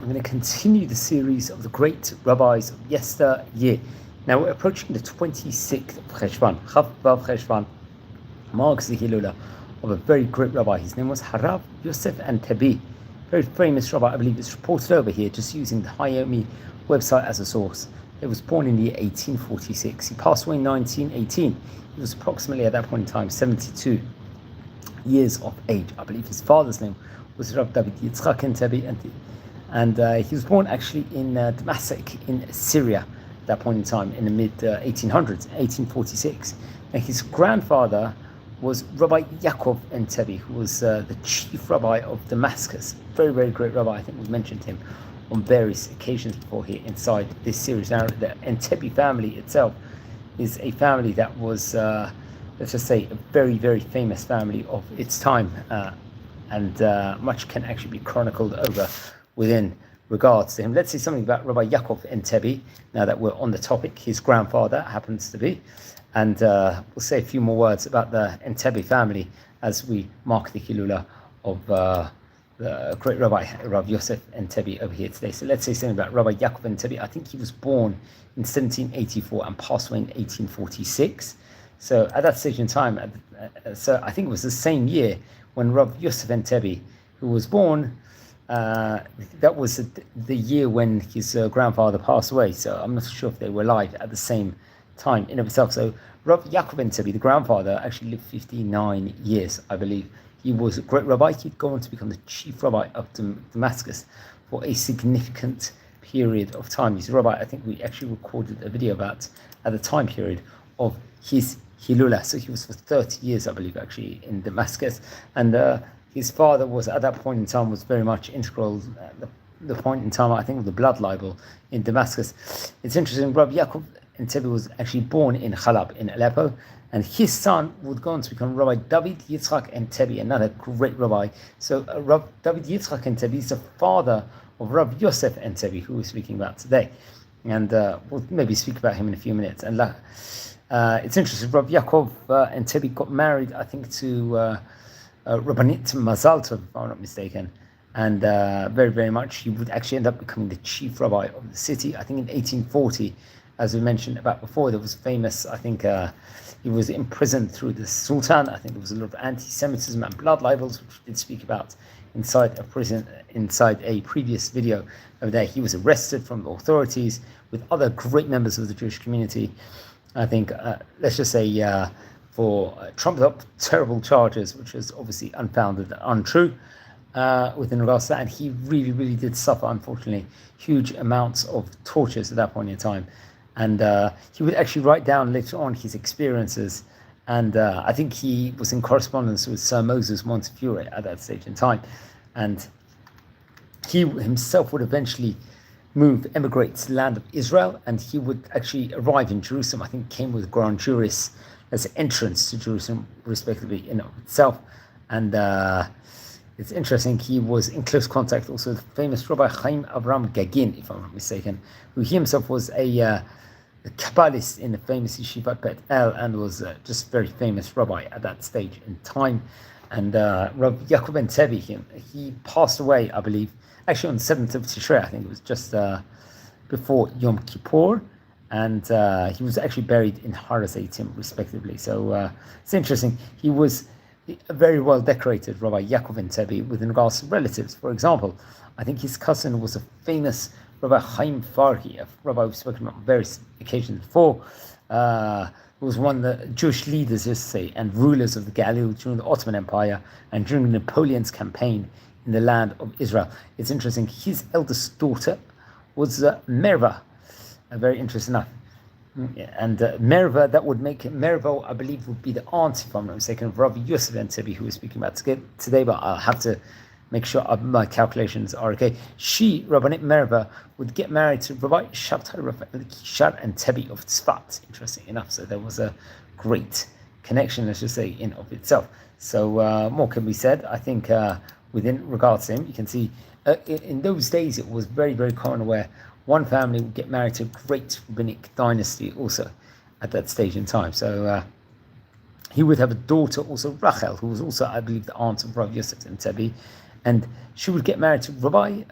I'm going to continue the series of the great rabbis of yesteryear. Now we're approaching the 26th of Cheshvan. Chav Vav Cheshvan marks the Hilula of a very great rabbi. His name was Rabbi Yosef Antebi, very famous rabbi. I believe it's reported over here, just using the Hayami website as a source. He was born in the year 1846. He passed away in 1918. He was approximately at that point in time 72 years of age. I believe his father's name was Rabbi Antebi, and he was born actually in Dמשek in Syria at that point in time in the mid 1800s, 1846. And his grandfather was Rabbi Yosef Antebi, who was the chief rabbi of Damascus. Very, very great rabbi. I think we've mentioned him on various occasions before here inside this series. Now, the Antebi family itself is a family that was, let's just say, a very, very famous family of its time, and much can actually be chronicled over within regards to him. Let's say something about Rabbi Yosef Antebi, now that we're on the topic. His grandfather happens to be, and we'll say a few more words about the Antebi family as we mark the Hilula of the great Rabbi Yosef Antebi over here today. So let's say something about Rabbi Yosef Antebi. I think he was born in 1784 and passed away in 1846. So at that stage in time, so I think it was the same year when Rabbi Yosef Antebi, who was born, that was the year when his grandfather passed away. So I'm not sure if they were alive at the same time in of itself. So Rabbi Yosef Antebi, the grandfather, actually lived 59 years, I believe. He was a great rabbi. He'd go on to become the chief rabbi of Damascus for a significant period of time. He's a rabbi, I think we actually recorded a video about at the time period of his Hilula. So he was for 30 years, I believe, actually in Damascus. And his father was, at that point in time, was very much integral at the point in time, I think, of the blood libel in Damascus. It's interesting, Rabbi Yosef Antebi was actually born in Halab, in Aleppo, and his son would go on to become Rabbi David Yitzchak Antebi, another great rabbi. So Rabbi David Yitzchak Antebi is the father of Rabbi Yosef Antebi, who we're speaking about today. And we'll maybe speak about him in a few minutes. And it's interesting, Rabbi Yosef Antebi got married, I think, to Rabbanit Mazal Tov, if I'm not mistaken, and very, very much he would actually end up becoming the chief rabbi of the city. I think in 1840, as we mentioned about before, there was famous, I think he was imprisoned through the Sultan. I think there was a lot of anti-Semitism and blood libels, which we did speak about inside a prison, inside a previous video over there. He was arrested from the authorities with other great members of the Jewish community. I think, let's just say, for trumped up terrible charges, which was obviously unfounded and untrue within regards to that. And he really, really did suffer, unfortunately, huge amounts of tortures at that point in time. And he would actually write down later on his experiences. And I think he was in correspondence with Sir Moses Montefiore at that stage in time. And he himself would eventually emigrate to the land of Israel, and he would actually arrive in Jerusalem. I think came with grand juris as an entrance to Jerusalem, respectively, in itself. And it's interesting, he was in close contact also with the famous Rabbi Chaim Avram Gagin, if I'm not mistaken, who he himself was a Kabbalist in the famous Yeshivat Bet El, and was just very famous rabbi at that stage in time. And Rabbi Yosef Antebi, he passed away, I believe, actually on the 7th of Tishrei. I think it was just before Yom Kippur. And he was actually buried in Har HaZeitim, respectively. So it's interesting. He was a very well decorated Rabbi Yosef Antebi with regards to relatives. For example, I think his cousin was a famous Rabbi Chaim Farhi, a rabbi we've spoken about on various occasions before, who was one of the Jewish leaders, let's say, and rulers of the Galilee during the Ottoman Empire and during Napoleon's campaign in the land of Israel. It's interesting. His eldest daughter was Merva. Very interesting enough. And Merva, that would make Merva, I believe, would be the aunt, if I'm not mistaken, of Rabbi Yosef Antebi, who we're speaking about today, but I'll have to make sure my calculations are okay. She, Rabbanit Merva, would get married to Rabbi Shabtai Antebi of Tzfat, interesting enough. So there was a great connection, let's just say, in of itself. So more can be said. I think within regards to him, you can see in those days it was very, very common where one family would get married to a great rabbinic dynasty also at that stage in time. So he would have a daughter also, Rachel, who was also, I believe, the aunt of Rabbi Yosef Antebi. and she would get married to Rabbi.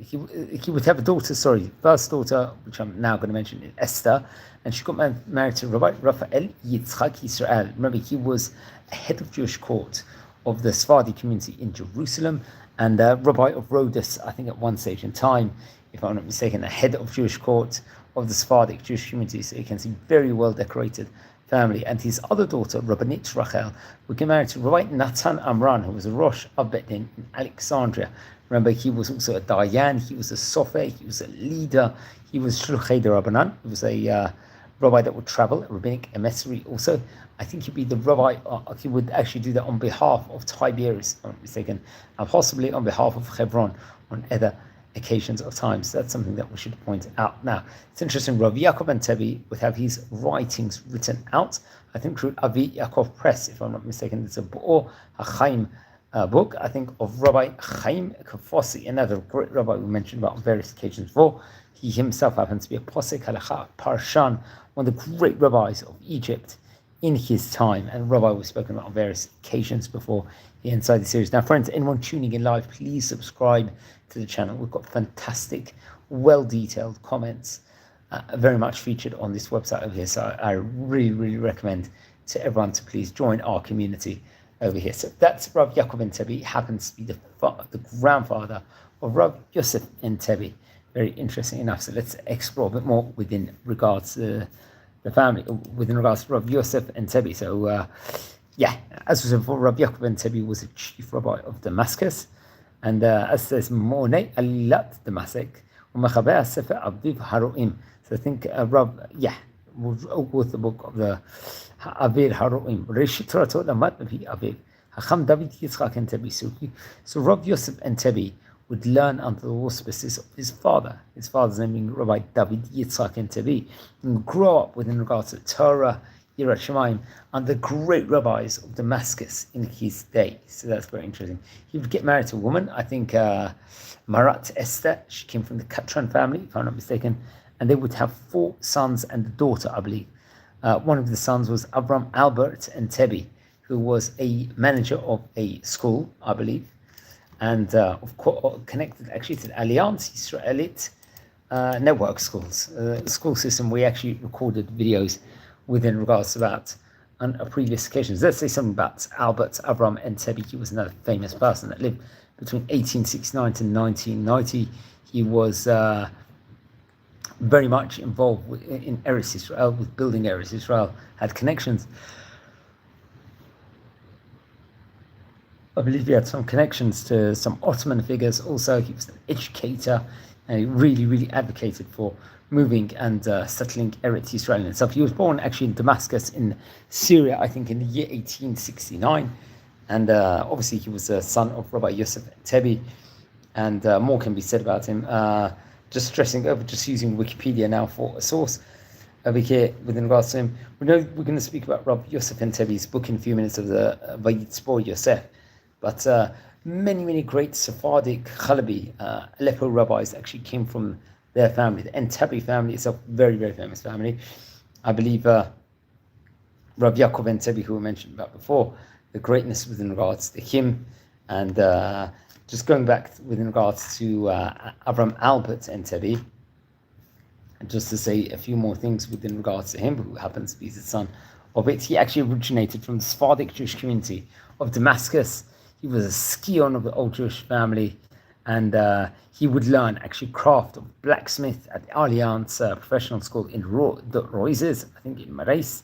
He would have a daughter. First daughter, which I'm now going to mention, is Esther, and she got married to Rabbi Raphael Yitzchak Yisrael. Remember, he was a head of Jewish court of the Sephardi community in Jerusalem, and Rabbi of Rhodes, I think at one stage in time, if I'm not mistaken, a head of Jewish court of the Sephardic Jewish community. So you can see very well decorated family. And his other daughter, Rabbanit Rachel, would get married to Rabbi Natan Amran, who was a Rosh of Bet Din in Alexandria. Remember, he was also a Dayan, he was a Sofer, he was a leader, he was Shluchei de Rabbanan, he was a rabbi that would travel, a rabbinic emissary also. I think he'd be the rabbi, he would actually do that on behalf of Tiberias, if I'm not mistaken, and possibly on behalf of Hebron on other occasions of times. So that's something that we should point out. Now, it's interesting, Rabbi Yosef Antebi would have his writings written out, I think through Avi Yaakov Press, if I'm not mistaken. It's a Bo'or HaChaim book, I think, of Rabbi Chaim Kafossi, another great rabbi we mentioned about on various occasions before. He himself happens to be a Posek Halacha Parshan, one of the great rabbis of Egypt in his time, and Rabbi was spoken about on various occasions before here inside the series. Now, friends, anyone tuning in live, please subscribe to the channel. We've got fantastic, well-detailed comments, very much featured on this website over here. So I really, really recommend to everyone to please join our community over here. So that's Rabbi Yosef Antebi. Happens to be the grandfather of Rabbi Yosef Antebi. Very interesting enough. So let's explore a bit more within regards to the family, within regards to Rabbi Yosef Antebi. So, as we said before, Rabbi Yosef Antebi was a chief rabbi of Damascus, and as says More Alat Dמשק, ומחבר ספר אביב הרועים. So I think we'll go with the book of the Aviv Haroim. ראשית תורתו למד מפי אביו, חכם דוד יצחק אנטבי. So Rabbi Yosef Antebi would learn under the auspices of his father. His father's name being Rabbi David Yitzchak Antebi, and grow up within regards to Torah, Yirat Shamayim, under great rabbis of Damascus in his day. So that's very interesting. He would get married to a woman, I think Marat Esther. She came from the Katran family, if I'm not mistaken, and they would have 4 sons and a daughter, I believe. One of the sons was Avram Albert Antebi, who was a manager of a school, I believe, and of course connected actually to the Alliance Israelite network schools, school system. We actually recorded videos within regards to that on a previous occasions. Let's say something about Albert Avram Antebi. He was another famous person that lived between 1869 to 1990. He was very much involved in Eretz Israel, with building Eretz Israel, had connections. I believe he had some connections to some Ottoman figures also. He was an educator, and he really, really advocated for moving and settling Eretz Israel itself. He was born actually in Damascus in Syria, I think in the year 1869. And obviously he was a son of Rabbi Yosef Antebi, and more can be said about him. Just stressing over, just using Wikipedia now for a source over here within regards to him. We know we're going to speak about Rabbi Yosef Antebi's book in a few minutes of the Vayitzbo Yosef, but many, many great Sephardic Chalabi, Aleppo rabbis actually came from their family. The Antebi family is a very, very famous family. I believe Rabbi Yaakov Antebi, who we mentioned about before, the greatness within regards to him, and just going back within regards to Avram Albert Antebi, and just to say a few more things within regards to him, who happens to be the son of it. He actually originated from the Sephardic Jewish community of Damascus. He was a scion of the old Jewish family, and he would learn actually craft of blacksmith at the Alliance professional school in Roises, I think in Marais,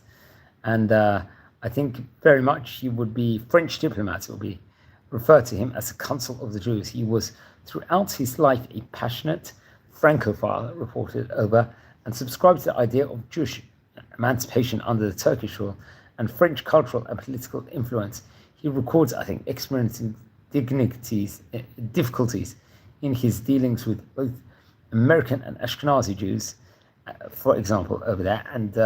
and I think very much he would be French diplomat. It will be referred to him as a consul of the Jews. He was throughout his life a passionate Francophile, reported over, and subscribed to the idea of Jewish emancipation under the Turkish rule and French cultural and political influence. He records, I think, experiencing difficulties in his dealings with both American and Ashkenazi Jews, for example, over there. And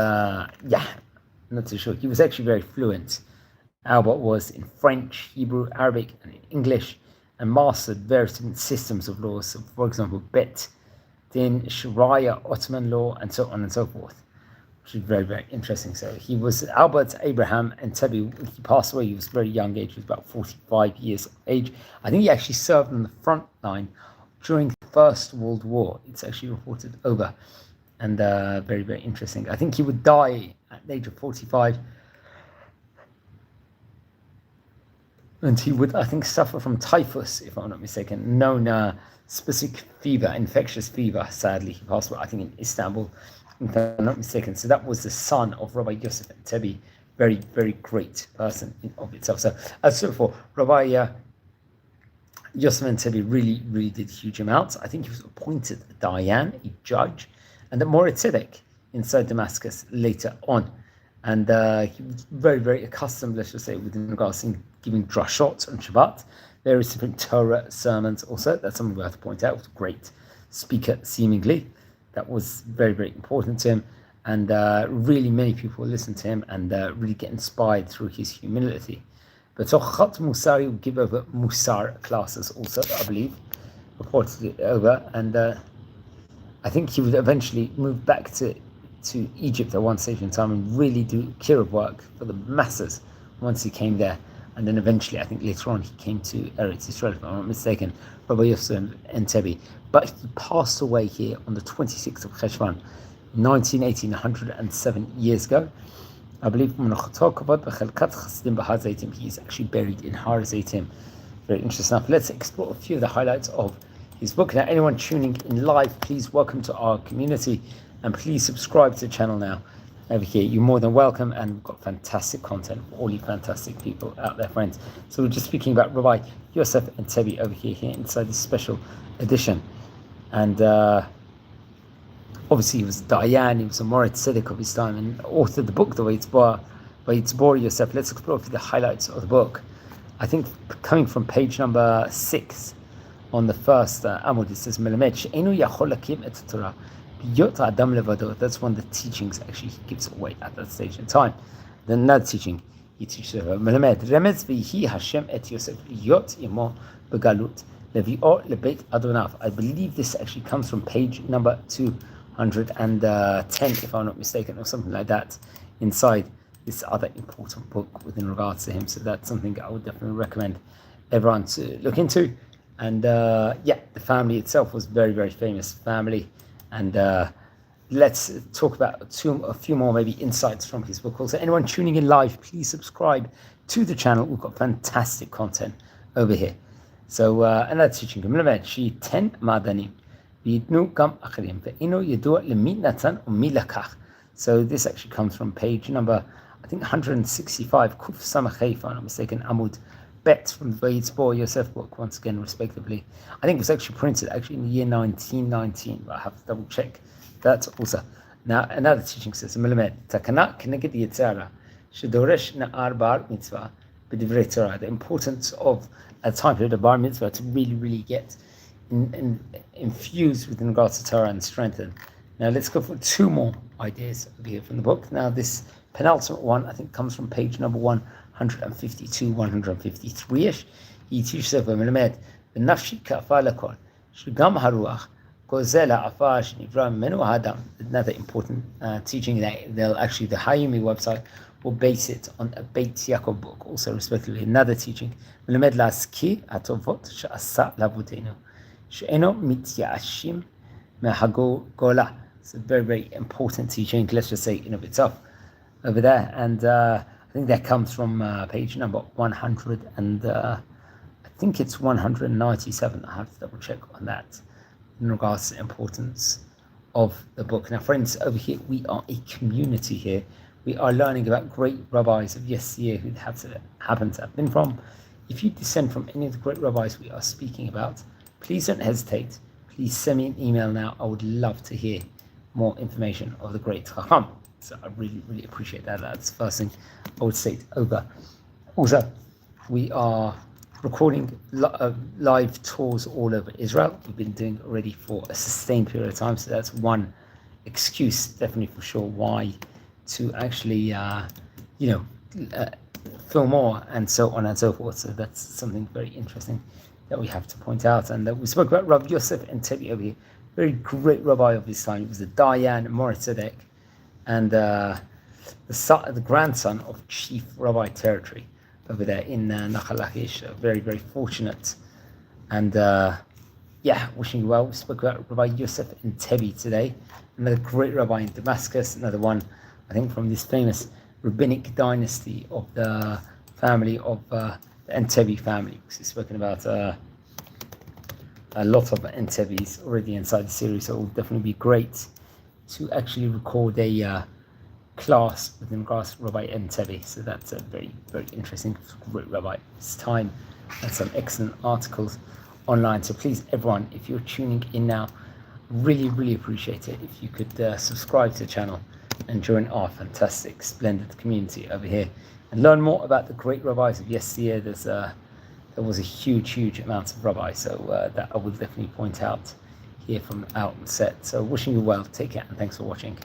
not too sure. He was actually very fluent. Albert was in French, Hebrew, Arabic, and in English, and mastered various different systems of laws. So, for example, Bet Din, Sharia, Ottoman law, and so on and so forth. which is very, very interesting. So he was Albert Abraham Antebi. He passed away. He was a very young age. He was about 45 years of age. I think he actually served on the front line during the First World War. It's actually reported over. And very, very interesting. I think he would die at the age of 45. And he would, I think, suffer from typhus, if I'm not mistaken, known specific fever, infectious fever. Sadly, he passed away, I think, in Istanbul, if I'm not mistaken. So that was the son of Rabbi Yosef Antebi, very, very great person in of itself. So as for Rabbi Yosef Antebi really, really did huge amounts. I think he was appointed a Dayan, a judge, and a Mora inside Damascus later on. And he was very, very accustomed, let's just say, within regards to giving drashot on Shabbat, various different Torah sermons also. That's something we have to point out. He was a great speaker, seemingly. That was very, very important to him. And really many people listen to him and really get inspired through his humility. But Tochat Musari will give over Musar classes also, I believe, reported over. And I think he would eventually move back to Egypt at one stage in time and really do kiruv work for the masses once he came there. And then eventually, I think later on, he came to Eretz Israel, if I'm not mistaken, Rabbi Yosef Antebi. But he passed away here on the 26th of Cheshvan, 1918, 107 years ago. I believe he is actually buried in Har Zaitim. Very interesting enough. Let's explore a few of the highlights of his book. Now, anyone tuning in live, please welcome to our community. And please subscribe to the channel now. Over here, you're more than welcome, and we've got fantastic content for all you fantastic people out there, friends. So we're just speaking about Rabbi Yosef Antebi over here inside this special edition. And obviously he was a Dayan, he was a Mora Tzedek of his time, and authored the book, the Waitzbor Yosef. Let's explore the highlights of the book. I think coming from page number 6 on the first Amud, it says, Melamed she'enu yachol lakim et Torah. That's one of the teachings actually he gives away at that stage in time. Then another teaching he teaches Melamed Remez v'hi Hashem et Yosef liyot imo begalut levi'or lebeit Adonav. I believe this actually comes from page number 210, if I'm not mistaken, or something like that, inside this other important book within regards to him. So that's something I would definitely recommend everyone to look into. And the family itself was very, very famous family. And let's talk about a few more maybe insights from his book. Also, anyone tuning in live, please subscribe to the channel. We've got fantastic content over here. So another teaching, she 10 madanim. So this actually comes from page number, I think 165, Kuf Samachay, if I'm not mistaken, Amud Bet from the Waitzbor Yosef book, once again, respectively. I think it was actually printed in the year 1919, but I have to double check that also. Now, another teaching says, Takana Keneged Yetzara, Shedoresh Na'ar Bar Mitzvah, B'divrei Torah, the importance of a time period of Bar Mitzvah to really, really get infused with regards to Torah and strengthened. Now, let's go for 2 more ideas over here from the book. Now, this penultimate one, I think, comes from page number 152, 153-ish. He teaches over Melamed, B'nafshi ka'afar lakol, shegam haruach, gozel ha'afar shenivra mimenu ha'adam. Another important teaching that the Hayumi website will base it on a Beit Yaakov book, also respectively. Another teaching, Melamed la'aski atovot she'asa lavutenu, she'eno mityaashim me'hagola. It's a very, very important teaching, let's just say, in of itself over there. And I think that comes from page number 100, and I think it's 197. I have to double check on that in regards to the importance of the book. Now, friends, over here, we are a community here. We are learning about great rabbis of yesteryear who happen to have been from. If you descend from any of the great rabbis we are speaking about, please don't hesitate. Please send me an email now. I would love to hear more information of the great Chacham. So I really, really appreciate that. That's the first thing I would say over. Also, we are recording live tours all over Israel. We've been doing already for a sustained period of time. So that's one excuse, definitely for sure, why to actually, film more and so on and so forth. So that's something very interesting that we have to point out. And we spoke about Rabbi Yosef Antebi over here, very great rabbi of his time. He was a Dayan, Mora Tzedek, and the grandson of Chief Rabbi Territory over there in Nachal Lachish. Very, very fortunate. And wishing you well. We spoke about Rabbi Yosef Antebi today, another great rabbi in Damascus, another one, I think, from this famous rabbinic dynasty of the family of the Antebi family. Because we've spoken about a lot of Antebis already inside the series, so it will definitely be great to actually record a class within regards to Rabbi Antebi. So that's a very, very interesting, great rabbi. It's time and some excellent articles online. So please, everyone, if you're tuning in now, really, really appreciate it if you could subscribe to the channel and join our fantastic, splendid community over here and learn more about the great rabbis of yesteryear. There was a huge amount of rabbis, so that I will definitely point out here from outset. So wishing you well, take care, and thanks for watching.